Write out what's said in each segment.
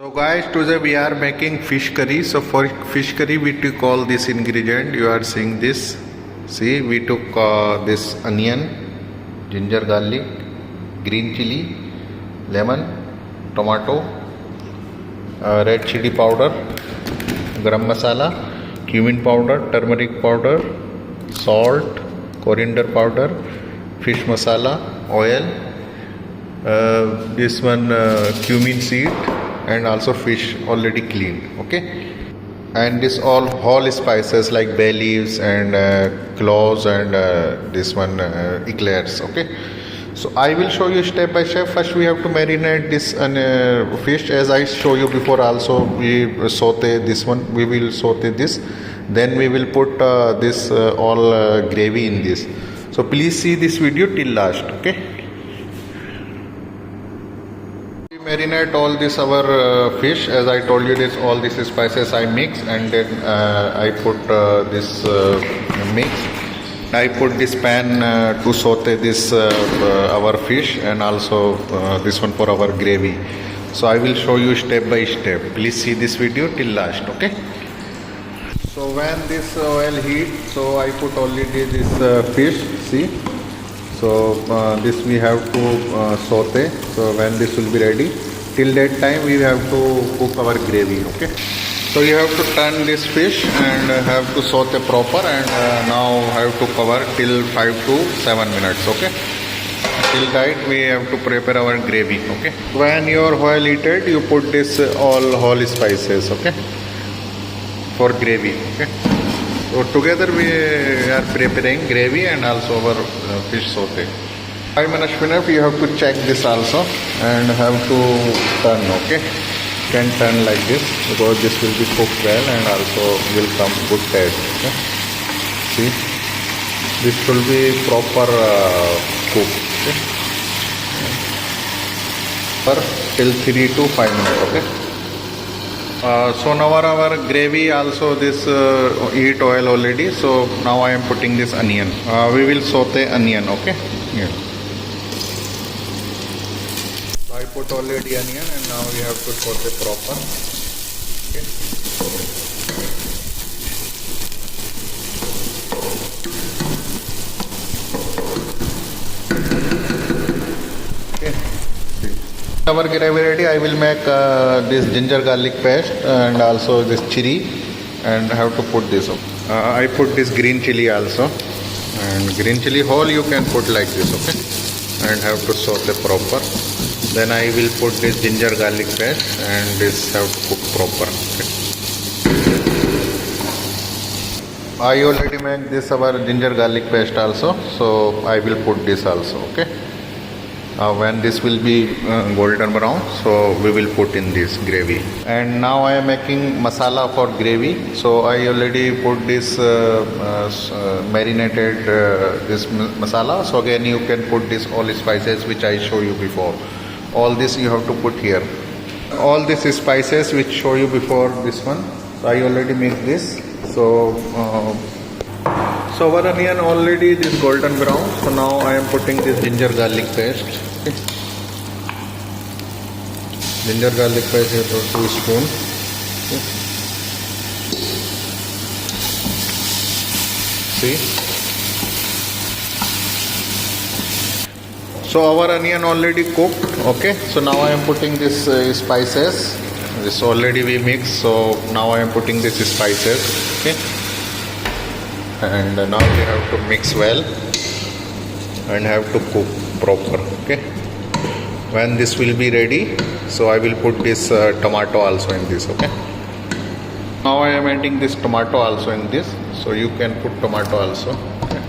So guys, today we are making fish curry. So for fish curry we took all this ingredient. You are seeing this. See, we took this onion, ginger garlic, green chilli, lemon, tomato, red chilli powder, garam masala, cumin powder, turmeric powder, salt, coriander powder, fish masala, oil, this one cumin seed, and also fish already cleaned. Okay, and this all whole spices like bay leaves and cloves and this one eclairs. Okay, so I will show you step by step. First we have to marinate this fish, as I show you before. Also we saute this one, we will saute this, then we will put this all gravy in this. So please see this video till last. Okay, we marinate all this our fish. As I told you, this all these spices I mix, and then I put this mix. I put this pan to saute this our fish, and also this one for our gravy. So I will show you step by step. Please see this video till last. Okay, so when this oil heat, so I put already this fish. See, so this we have to saute. So when this will be ready, till that time we have to cook our gravy. Okay, so you have to turn this fish and have to saute proper, and now have to cover till 5 to 7 minutes. Okay, till that we have to prepare our gravy. Okay, when your oil heated, you put this all whole spices. Okay, for gravy. Okay, so together we are preparing gravy and also our fish saute. 5 minutes you have to check this also and have to turn. Okay, can turn like this, because this will be cooked well and also will come good taste. Okay, see, this will be proper cooked. Okay, for till 3 to 5 minutes. Okay, so now our gravy also this heat oil already. So now I am putting this onion. We will saute onion. Okay, yeah. So I put already onion, and now we have to saute proper. Okay. Our gravy ready. I will make this ginger garlic paste and also this chili, and have to put this up. I put this green chili also, and green chili whole you can put like this. Okay, and have to saute proper. Then I will put this ginger garlic paste, and this have to cook proper. Okay. I already make this our ginger garlic paste also, so I will put this also. Okay. When this will be golden brown, so we will put in this gravy. And now I am making masala for gravy. So I already put this marinated this masala. So again you can put this all spices which I show you before. All this you have to put here. All these spices which show you before this one. So I already make this. So our onion already this golden brown. So now I am putting this ginger garlic paste. Okay. Ginger garlic paste here for 2 spoons. Okay. See. So our onion already cooked. Okay. So now I am putting this spices. This already we mix. So now I am putting this spices. Okay. And now we have to mix well and have to cook proper. Okay, when this will be ready, so I will put this tomato also in this. Okay, now I am adding this tomato also in this, so you can put tomato also. Okay.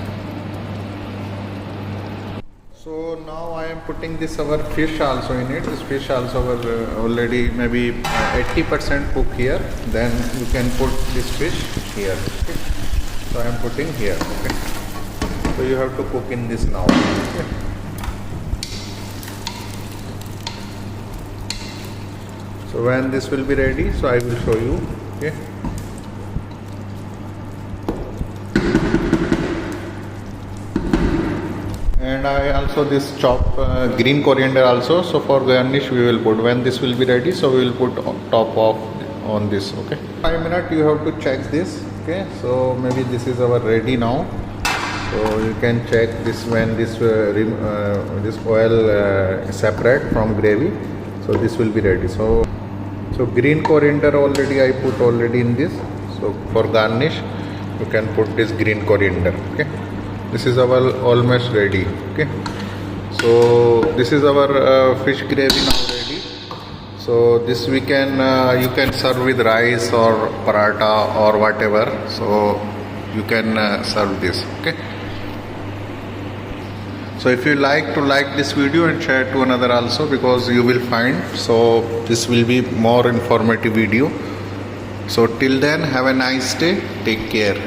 So now I am putting this our fish also in it. This fish also already maybe 80% cook here. Then you can put this fish here. Okay. So I am putting here. Okay. So you have to cook in this now. Okay. So when this will be ready, so I will show you. Okay. And and I also this chopped green coriander also. So for garnish we will put when this will be ready. So we will put on top of on this. Okay, 5 minutes you have to check this. Okay, so maybe this is our ready now. So you can check this when this this oil separate from gravy. So this will be ready. So green coriander already I put already in this. So for garnish you can put this green coriander. Okay, this is our almost ready. Okay, so this is our fish gravy now ready. So this we can you can serve with rice or paratha or whatever. So you can serve this. Okay, so if you like this video and share to another also, because you will find so this will be more informative video. So till then, have a nice day, take care.